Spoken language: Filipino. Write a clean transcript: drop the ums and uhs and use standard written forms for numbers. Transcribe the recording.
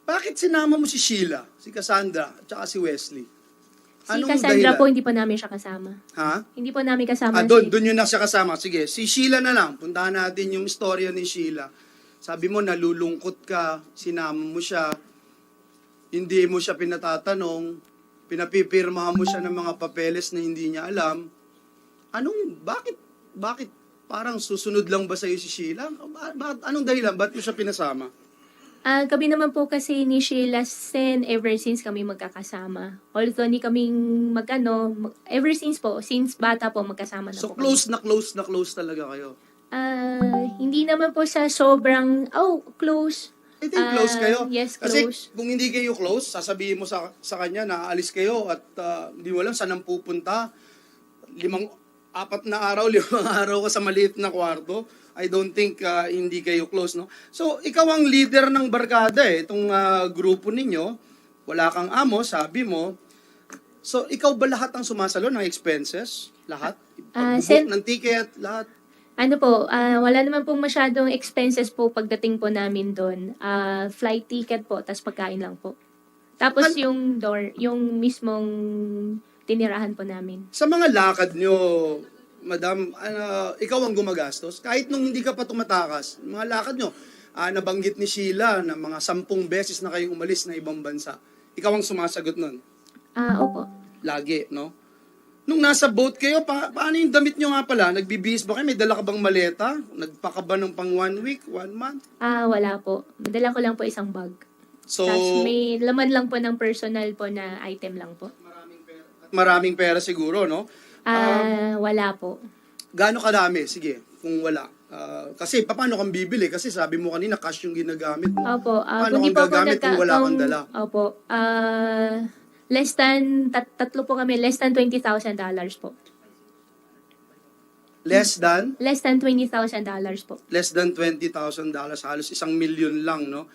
Bakit sinama mo si Sheila, si Cassandra, at saka si Wesley? Si Cassandra po, hindi po namin siya kasama. Ha? Hindi po namin kasama Doon yun na siya kasama. Sige, si Sheila na lang. Puntahan natin yung istorya ni Sheila. Sabi mo, nalulungkot ka, sinama mo siya, hindi mo siya pinatatanong, pinapipirmahan mo siya ng mga papeles na hindi niya alam. Bakit parang susunod lang ba sa'yo si Sheila? Anong dahilan? Ba't mo siya pinasama? Kami naman po kasi ni Sheila Sen ever since kami magkakasama. Although ni kaming ever since po, since bata po magkasama na So po close na close talaga kayo. Hindi naman po sa sobrang, close. I think close kayo. Yes, Kasi close. kung hindi kayo close, sasabihin mo sa kanya na aalis kayo at hindi mo alam saan ang pupunta. 4 na araw, 5 araw ka sa maliit na kwarto. I don't think hindi kayo close, no? So, ikaw ang leader ng barkada itong grupo ninyo. Wala kang amo, sabi mo. So, ikaw ba lahat ang sumasalo ng expenses? Lahat? Pag-book ng ticket, lahat? Wala naman pong masyadong expenses po pagdating po namin doon. Flight ticket po, tas pagkain lang po. Tapos yung yung mismong tinirahan po namin. Sa mga lakad nyo, Madam, ikaw ang gumagastos. Kahit nung hindi ka pa tumatakas, mga lakad nyo, nabanggit ni Sheila na mga 10 beses na kayong umalis na ibang bansa. Ikaw ang sumasagot nun. Opo. Lagi, no? Nung nasa boat kayo, paano yung damit nyo nga pala? Nagbibihis ba kayo? May dala ka bang maleta? Nagpaka ba ng pang 1 week, 1 month? Wala po. Madala ko lang po isang bag. So, Tapos may laman lang po ng personal po na item lang po. maraming pera siguro, no? Wala po. Gaano kadami? Sige, kung wala. Kasi paano kang bibili? Kasi sabi mo kanina, cash yung ginagamit mo. Opo. Paano Kung di kang po ako gagamit kung wala kang dala? Opo. Less than, tatlo po kami, less than $20,000 po. Less than? Less than $20,000 po. Less than $20,000, halos $1 million lang, no?